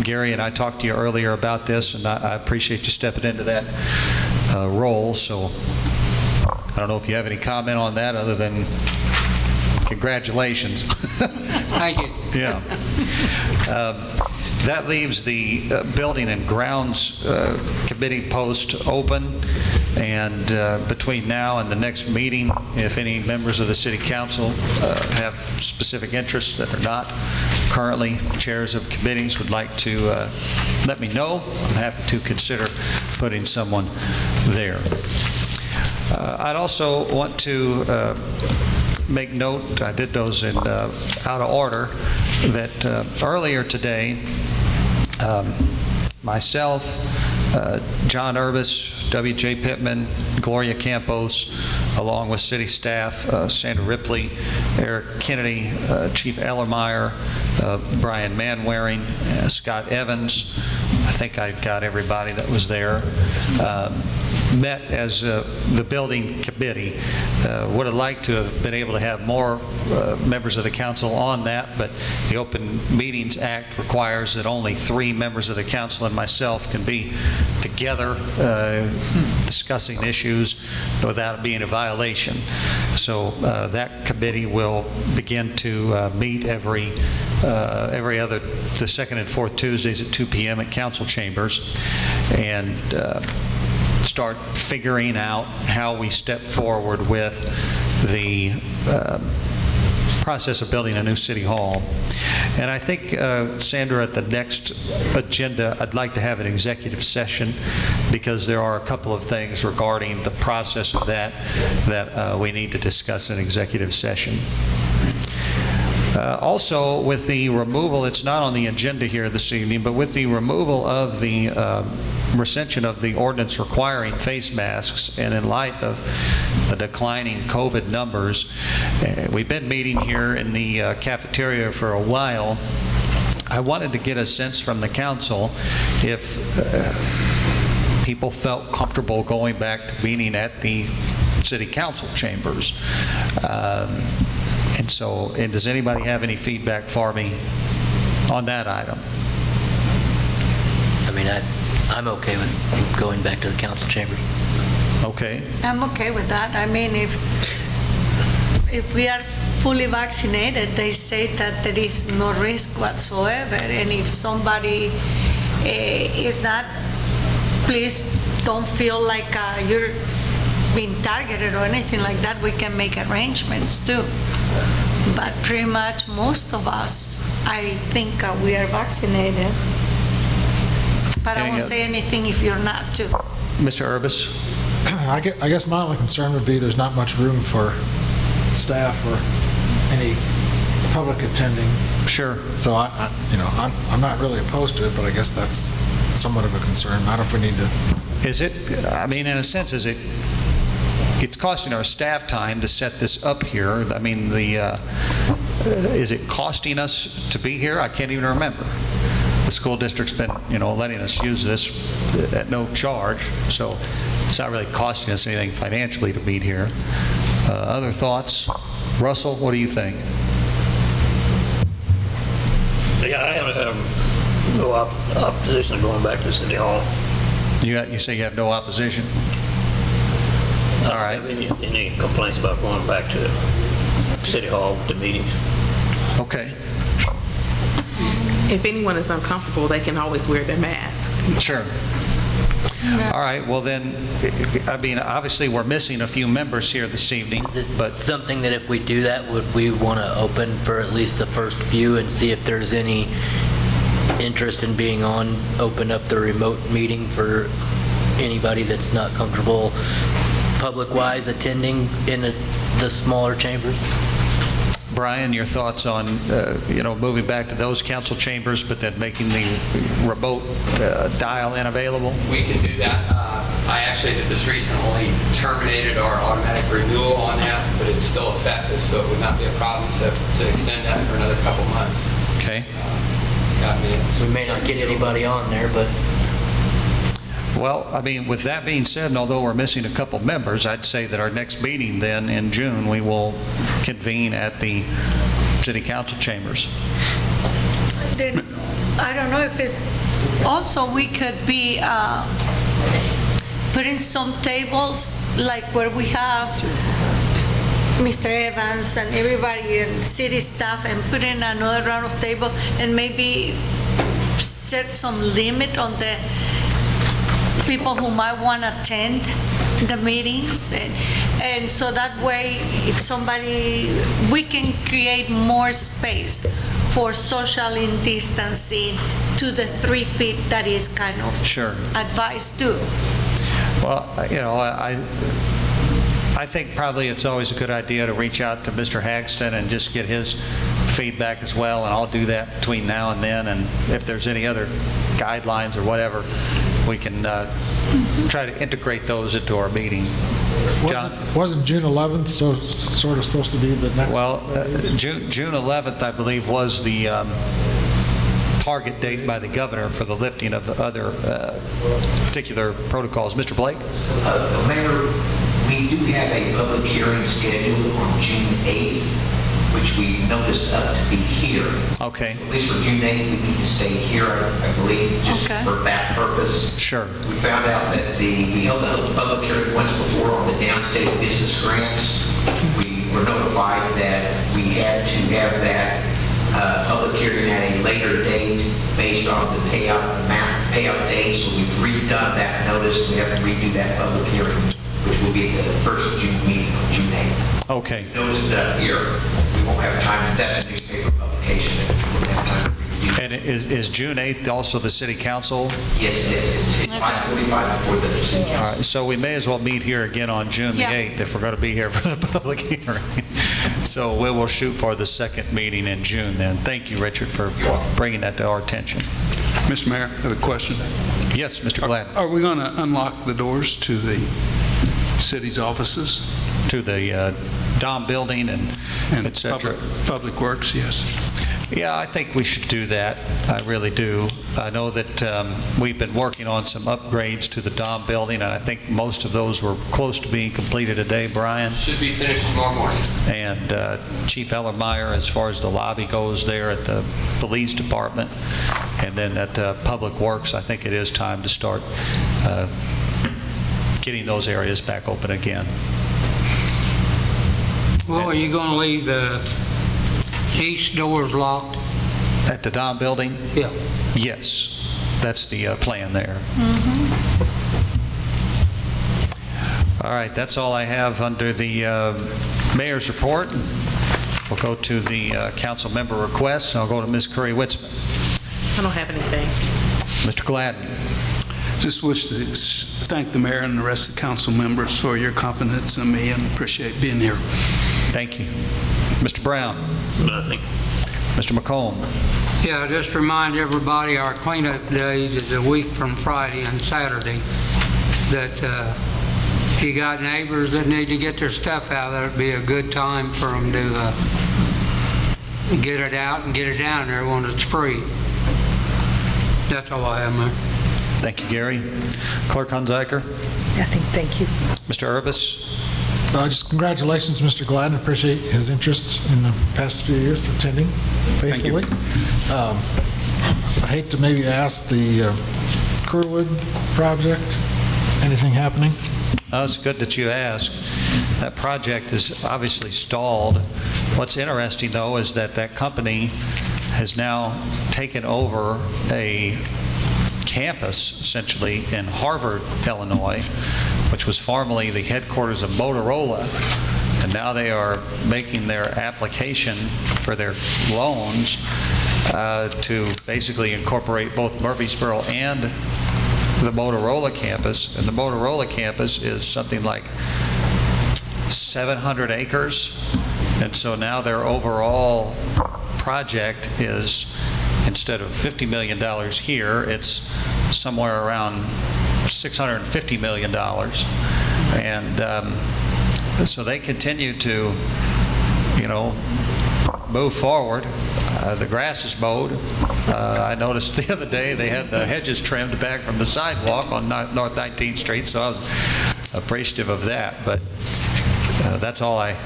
Gary and I talked to you earlier about this, and I appreciate you stepping into that role. So I don't know if you have any comment on that other than congratulations. Thank you. Yeah. That leaves the Building and Grounds Committee post open, and between now and the next meeting, if any members of the City Council have specific interests that are not currently chairs of committees would like to let me know, I'm happy to consider putting someone there. I'd also want to make note, I did those in out of order, that earlier today, myself, John Urbis, W.J. Pittman, Gloria Campos, along with city staff, Sandra Ripley, Eric Kennedy, Chief Ellermeyer, Brian Manwaring, Scott Evans, I think I got everybody that was there, met as the building committee. Would have liked to have been able to have more members of the council on that, but the Open Meetings Act requires that only 3 members of the council and myself can be together discussing issues without it being a violation. So that committee will begin to meet the second and fourth Tuesdays at 2 p.m. at council chambers, and start figuring out how we step forward with the process of building a new city hall. And I think, Sandra, at the next agenda, I'd like to have an executive session, because there are a couple of things regarding the process of that we need to discuss in executive session. Also, with the removal, it's not on the agenda here this evening, but with the removal of the recension of the ordinance requiring face masks, and in light of the declining COVID numbers, we've been meeting here in the cafeteria for a while. I wanted to get a sense from the council if people felt comfortable going back to meeting at the city council chambers. And does anybody have any feedback for me on that item? I mean, I'm okay with going back to the council chambers. Okay. I'm okay with that. I mean, if we are fully vaccinated, they say that there is no risk whatsoever. And if somebody is not, please don't feel like you're being targeted or anything like that, we can make arrangements too. But pretty much most of us, I think we are vaccinated. But I won't say anything if you're not too. Mr. Urbis? I guess my only concern would be there's not much room for staff or any public attending. Sure. So I'm not really opposed to it, but I guess that's somewhat of a concern. I don't know if we need to. Is it, I mean, in a sense, it's costing our staff time to set this up here. I mean, is it costing us to be here? I can't even remember. The school district's been, letting us use this at no charge, so it's not really costing us anything financially to meet here. Other thoughts? Russell, what do you think? Yeah, I have no opposition to going back to City Hall. You say you have no opposition? All right. I don't have any complaints about going back to City Hall to meetings. Okay. If anyone is uncomfortable, they can always wear their mask. Sure. All right, well then, I mean, obviously, we're missing a few members here this evening, but... Something that if we do that, would we want to open for at least the first few and see if there's any interest in being on, open up the remote meeting for anybody that's not comfortable public-wise attending in the smaller chambers? Brian, your thoughts on, moving back to those council chambers, but then making the remote dial-in available? We can do that. I actually just recently terminated our automatic renewal on that, but it's still effective, so it would not be a problem to extend that for another couple months. Okay. We may not get anybody on there, but... Well, I mean, with that being said, and although we're missing a couple members, I'd say that our next meeting then in June, we will convene at the city council chambers. Then, I don't know if it's, also we could be putting some tables like where we have Mr. Evans and everybody and city staff and put in another round of table and maybe set some limit on the people who might want to attend the meetings, and so that way, if we can create more space for social distancing to the 3 feet that is kind of advised too. Well, I think probably it's always a good idea to reach out to Mr. Hagston and just get his feedback as well, and I'll do that between now and then, and if there's any other guidelines or whatever, we can try to integrate those into our meeting. John? Wasn't June 11th sort of supposed to be the next? Well, June 11th, I believe, was the target date by the governor for the lifting of the other particular protocols. Mr. Blake? Mayor, we do have a public hearing scheduled on June 8th, which we noticed up to be here. Okay. At least for June 8th, we need to stay here, I believe, just for that purpose. Sure. We found out that we held a public hearing once before on the downstate business grants. We were notified that we had to have that public hearing at a later date based on the payout date, so we've redone that notice. We have to redo that public hearing, which will be the first June meeting on June 8th. Okay. Notice that here, we won't have time, that's a newspaper publication, that we won't have time to review. And is June 8th also the city council? Yes, it is. It's 5:45 before the city council. All right, so we may as well meet here again on June the 8th if we're going to be here for the public hearing. So we will shoot for the second meeting in June then. Thank you, Richard, for bringing that to our attention. Mr. Mayor, I have a question. Yes, Mr. Gladden. Are we going to unlock the doors to the city's offices? To the Dom building and et cetera? Public Works, yes. Yeah, I think we should do that. I really do. I know that we've been working on some upgrades to the Dom building, and I think most of those were close to being completed today, Brian. Should be finished tomorrow morning. And Chief Ellermeyer, as far as the lobby goes there at the police department, and then at Public Works, I think it is time to start getting those areas back open again. Well, are you going to leave the east doors locked? At the Dom building? Yeah. Yes, that's the plan there. All right, that's all I have under the mayor's report. We'll go to the council member requests. I'll go to Ms. Curry-Witzman. I don't have anything. Mr. Gladden. Just wish to thank the mayor and the rest of the council members for your confidence in me and appreciate being here. Thank you. Mr. Brown. Nothing. Mr. McComb. Yeah, just remind everybody our cleanup days is a week from Friday and Saturday, that if you got neighbors that need to get their stuff out, that'd be a good time for them to get it out and get it down there when it's free. That's all I have, Mayor. Thank you, Gary. Clerk Hunziker. Nothing, thank you. Mr. Urbis. Just congratulations, Mr. Gladden. Appreciate his interest in the past few years, attending faithfully. I hate to maybe ask the Kerwood project, anything happening? Oh, it's good that you asked. That project is obviously stalled. What's interesting, though, is that that company has now taken over a campus, essentially, in Harvard, Illinois, which was formerly the headquarters of Motorola, and now they are making their application for their loans to basically incorporate both Murphysboro and the Motorola campus. And the Motorola campus is something like 700 acres, and so now their overall project is, instead of $50 million here, it's somewhere around $650 million. And so they continue to, move forward. The grass is mowed. I noticed the other day they had the hedges trimmed back from the sidewalk on North 19th Street, so I was appreciative of that. But that's all I...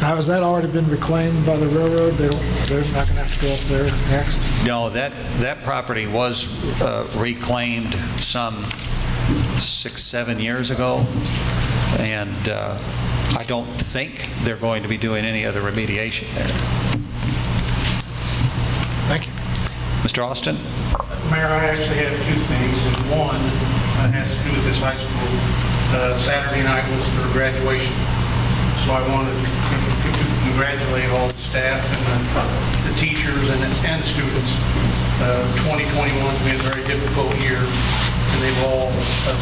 Now, has that already been reclaimed by the railroad? They're not going to have to go up there next? No, that property was reclaimed some 6-7 years ago, and I don't think they're going to be doing any other remediation there. Thank you. Mr. Austin? Mayor, I actually have two things, and one has to do with this high school. Saturday night was their graduation, so I wanted to congratulate all the staff and the teachers and the students. 2021 has been a very difficult year, and they've all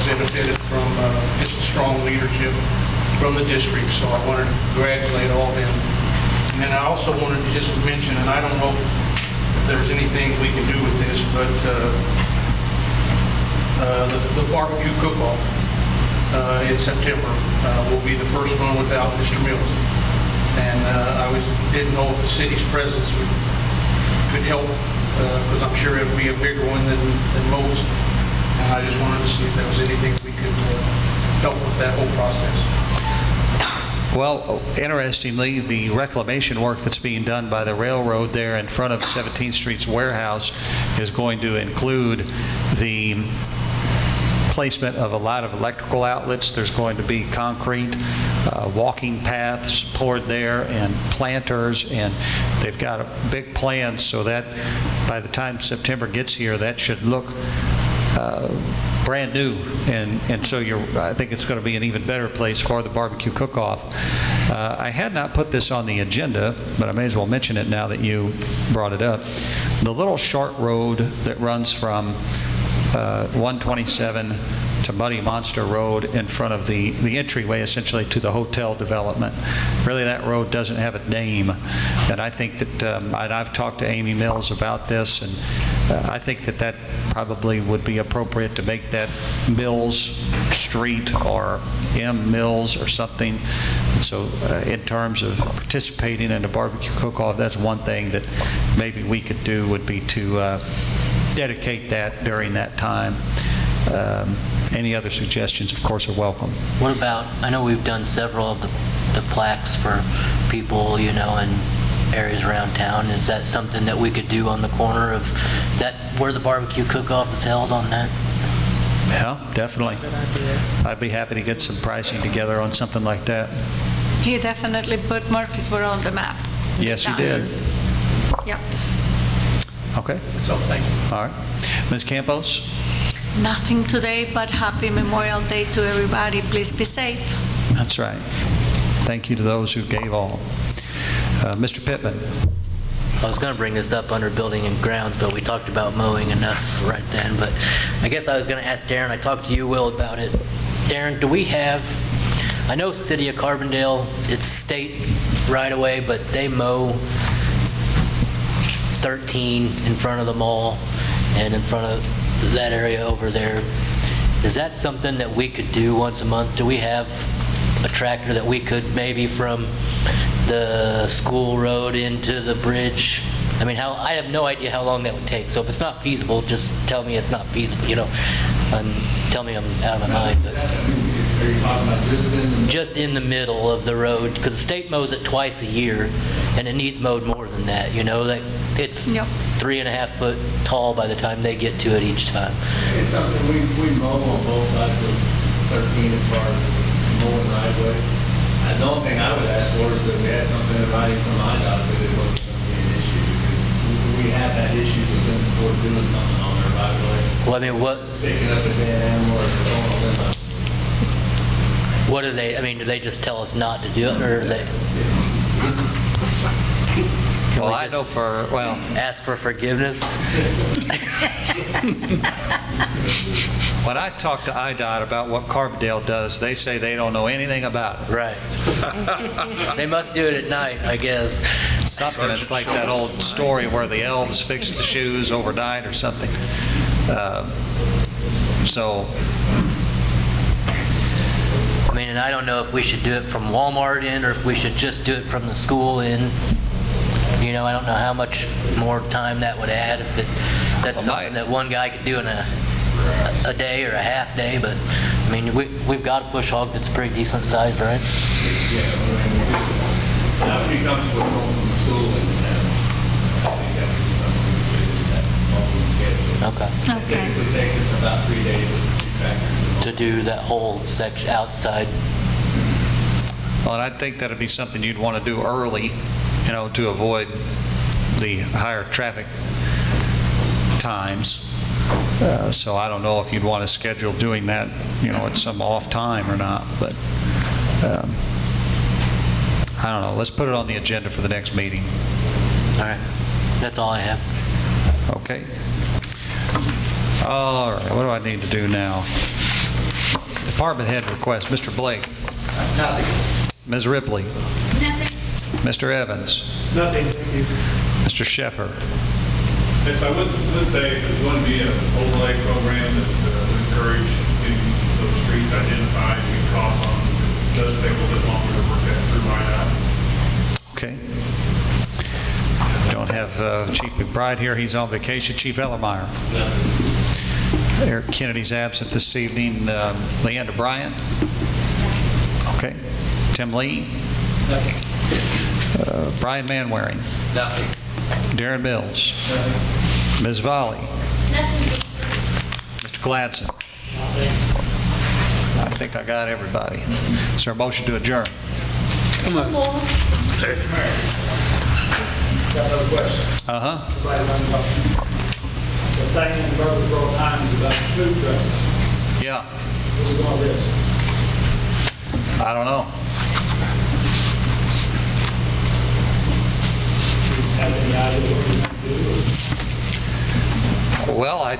benefited from just strong leadership from the district, so I wanted to congratulate all of them. And then I also wanted to just mention, and I don't know if there's anything we can do with this, but the barbecue cook-off in September will be the first one without Mr. Mills. And I didn't know if the city's presence could help, because I'm sure it would be a bigger one than most. And I just wanted to see if there was anything we could help with that whole process. Well, interestingly, the reclamation work that's being done by the railroad there in front of 17th Street's warehouse is going to include the placement of a lot of electrical outlets. There's going to be concrete walking paths poured there and planters, and they've got a big plan so that by the time September gets here, that should look brand new, and so I think it's going to be an even better place for the barbecue cook-off. I had not put this on the agenda, but I may as well mention it now that you brought it up. The little short road that runs from 127 to Muddy Monster Road in front of the entryway, essentially, to the hotel development. Really, that road doesn't have a name, and I think that, I've talked to Amy Mills about this, and I think that probably would be appropriate to make that Mills Street or M. Mills or something. So in terms of participating in a barbecue cook-off, that's one thing that maybe we could do, would be to dedicate that during that time. Any other suggestions, of course, are welcome. What about, I know we've done several of the plaques for people, in areas around town. Is that something that we could do on the corner of that, where the barbecue cook-off is held on that? Yeah, definitely. I'd be happy to get some pricing together on something like that. He definitely put Murphysboro on the map. Yes, he did. Yep. Okay. So, thank you. All right. Ms. Campos? Nothing today, but happy Memorial Day to everybody. Please be safe. That's right. Thank you to those who gave all. Mr. Pittman? I was going to bring this up under building and grounds, but we talked about mowing enough right then. But I guess I was going to ask Darren, I talked to you, Will, about it. Darren, do we have, I know City of Carbondale, it's state right away, but they mow 13 in front of the mall and in front of that area over there. Is that something that we could do once a month? Do we have a tractor that we could maybe from the school road into the bridge? I mean, I have no idea how long that would take. So if it's not feasible, just tell me it's not feasible, tell me I'm out of my mind. But Are you talking about just in the middle of the road, because the state mows it twice a year, and it needs mowed more than that, like it's 3.5 foot tall by the time they get to it each time. It's something we mow on both sides of 13 as far as mowing right away. And the only thing I would ask for is that we had something in writing from IDOT that it wasn't going to be an issue. Because we have had issues with them before doing something on their right away. Well, I mean, Picking up a dead animal or throwing a limb up. what do they just tell us not to do it, or do they? Well, I know ask for forgiveness. When I talk to IDOT about what Carbondale does, they say they don't know anything about it. Right. They must do it at night, I guess. Something, it's like that old story where the elves fixed the shoes overnight or something. I mean, and I don't know if we should do it from Walmart in, or if we should just do it from the school in. I don't know how much more time that would add, if that's something that one guy could do in a day or a half day. But I mean, we've got a push hog that's pretty decent sized, right? Yeah, I would be comfortable with going from the school and I think that would be something we could do that mowing schedule. Okay. It typically takes us about 3 days with the two tractors. To do that whole section outside. Well, and I think that'd be something you'd want to do early, to avoid the higher traffic times. So I don't know if you'd want to schedule doing that, at some off time or not, but I don't know. Let's put it on the agenda for the next meeting. All right. That's all I have. Okay. All right. What do I need to do now? Department head request. Mr. Blake. Nothing. Ms. Ripley. Nothing. Mr. Evans. Nothing, thank you. Mr. Sheffer. Yes, I would say if there's going to be an overlay program that would encourage getting those streets identified, we cost on, it does take a little bit longer to work that through right now. Okay. We don't have Chief McBride here. He's on vacation. Chief Ellermeyer. Eric Kennedy's absent this evening. Leander Bryant. Okay. Tim Lee. Nothing. Brian Manwaring. Nothing. Darren Mills. Ms. Volley. Nothing. Mr. Gladson. I think I got everybody. Is there a motion to adjourn? Come on. Got another question. Everybody runs up. The thing in Murphysboro Times about food trucks. Yeah. What's going on with this? I don't know. Do you have any idea what we're going to do? Well,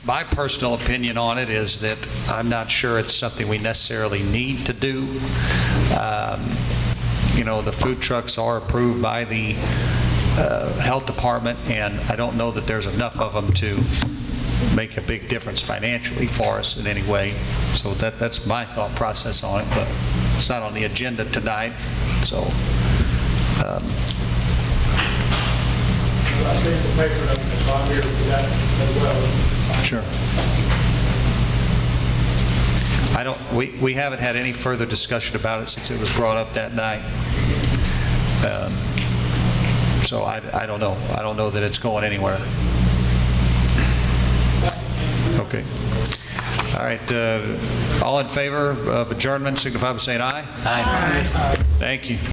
my personal opinion on it is that I'm not sure it's something we necessarily need to do. The food trucks are approved by the health department, and I don't know that there's enough of them to make a big difference financially for us in any way. So that's my thought process on it, but it's not on the agenda tonight. So. I see the paper that's on here for that as well. Sure. We haven't had any further discussion about it since it was brought up that night. So I don't know. I don't know that it's going anywhere. Okay. All right. All in favor of adjournment, signify by saying aye. Aye. Thank you.